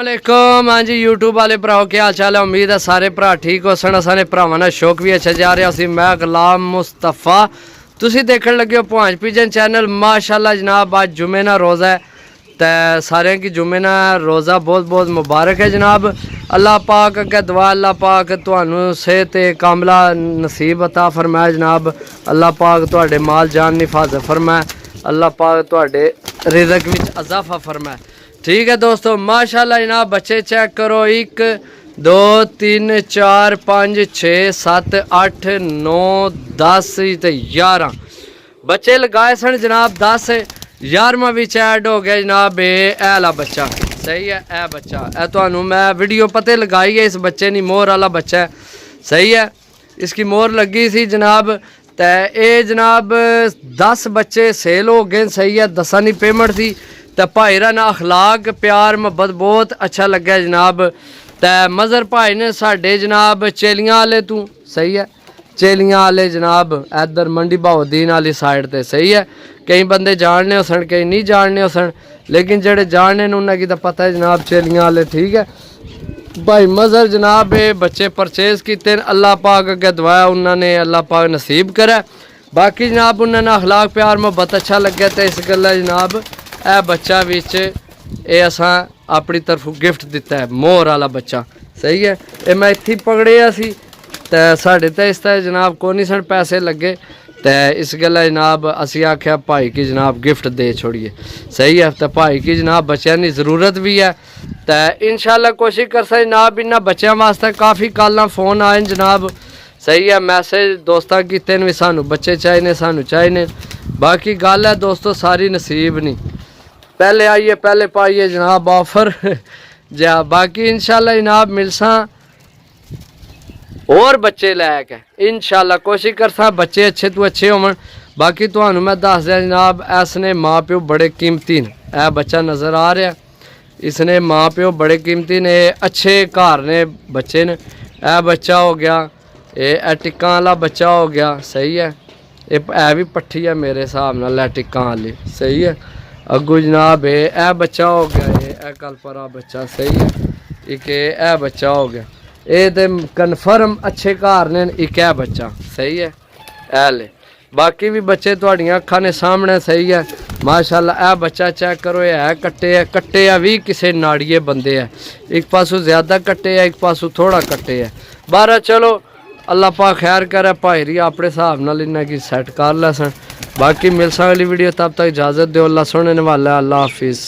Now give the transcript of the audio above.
वालेकुम। हाँ जी यूट्यूब वाले भराओ क्या हाल चाल है। उम्मीद है सारे भरा ठीक हो सन। असाने भरावां दा शौक भी अच्छा जा रहा सी। मैं गुलाम मुस्तफा तुसी देखने लगे हो पुंछ पिजन चैनल। माशाल्लाह जनाब आज जुमे ना रोज़ा है तो सारे की जुमे ना रोज़ा बहुत बहुत मुबारक है जनाब। अल्लाह पाक अगे दुआ अल्लाह पाक तुहानू सेहत कामला नसीब अता फरमाए जनाब। अल्लाह पाक तुहाडे माल जान हिफाजत फरमाए। अल्लाह पाक तुहाडे रिज़क विच इजाफा फरमाए। ठीक है दोस्तों माशाल्लाह जनाब। बच्चे चेक करो 1 2 3 4 5 6 7 8 9 10 ते 11 बच्चे लगाए सन जनाब। 10 11वां भी ऐड हो गया जनाब। एला बच्चा सही है। ए बच्चा ए तुहानू मैं वीडियो पते लगाई है। इस बच्चे की मोहर वाला बच्चा है सही है। इसकी मोहर लगी सी जनाब। तो ये जनाब 10 बच्चे सेल हो गए सही है। 10 की पेमेंट थी तो भाईरा ना अखलाक प्यार मुहब्बत बहुत अच्छा लग्या जनाब। तो मज़र भाई ने साढ़े जनाब चेलियां वाले तू सही है। चेलियां वाले जनाब इधर मंडी बहाउद्दीन वाली साइड ते सही है। कई बंदे जानने हो सन कई नहीं जानने हो सन लेकिन जेडे जानने उन्हें तो पता है जनाब चेलियां वाले ठीक है। भाई मज़र जनाब ये बच्चे परचेज किए। अल्लाह पाक अगे दुआ उन्होंने अल्लाह पाक नसीब करे। बाकी जनाब उन्होंने अखलाक प्यार मुहब्बत अच्छा लग्या। तो इस गल्ला जनाब ए बच्चा विच ये असां अपनी तरफ गिफ्ट दिता है मोहर वाला बच्चा सही है। ये मैं इत्थे पकड़िया सी तो साढ़े तो इस तरह जनाब को नहीं सन पैसे लगे। तो इस गल्ला जनाब असी आख्या भाई की जनाब गिफ्ट दे छोड़िए सही है। तो भाई की जनाब बच्चों की ज़रूरत भी है। तो इंशाल्लाह कोशिश कर सकते जनाब इन्होंने बच्चों वास्ते काफ़ी कल फोन आए जनाब सही है। मैसेज दोस्तों किते भी सानू बच्चे चाहिए सानू चाहिए। बाकी गल है दोस्तों सारी नसीब नहीं। पहले आइए पहले पाइए जनाब ऑफर जा। बाकी इंशाल्लाह जनाब मिलसा और बच्चे लैके इंशाल्लाह कोशिश करसा बच्चे अच्छे तो अच्छे होवन। बाकी तुहानू मैं दस दिया जनाब इसने माँ प्यो बड़े कीमती ने। यह बच्चा नज़र आ रहा इसने माँ प्यो बड़े कीमती ने अच्छे घर ने बच्चे ने। यह बच्चा हो गया ये टिक्का वाला बच्चा हो गया सही है। ये भी पट्ठी है मेरे हिसाब नाल टिक्का वाली सही है। अगू जनाब ए बच्चा हो गया ये कल परा बच्चा सही है। एक ए बच्चा हो गया ये तो कन्फर्म अच्छे घर ने। एक है बच्चा सही है ए ले। बाकी भी बच्चे तुहाड़ियां अखां ने सामने सही है माशाल्लाह। ए बच्चा चेक करो ये है कट्टे है भी किसी नाड़िए बंदे है। एक पासों ज़्यादा कट्टे है एक पासों थोड़ा कट्टे है। बारह चलो अल्लाह पाक खैर करे भाईरी अपने हिसाब नाल इन्हें की सैट कर लै सन। बाकी मिल सा अगली वीडियो तब तक इजाज़त दो। अल्लाह सुनने वाला अल्लाह हाफिज़।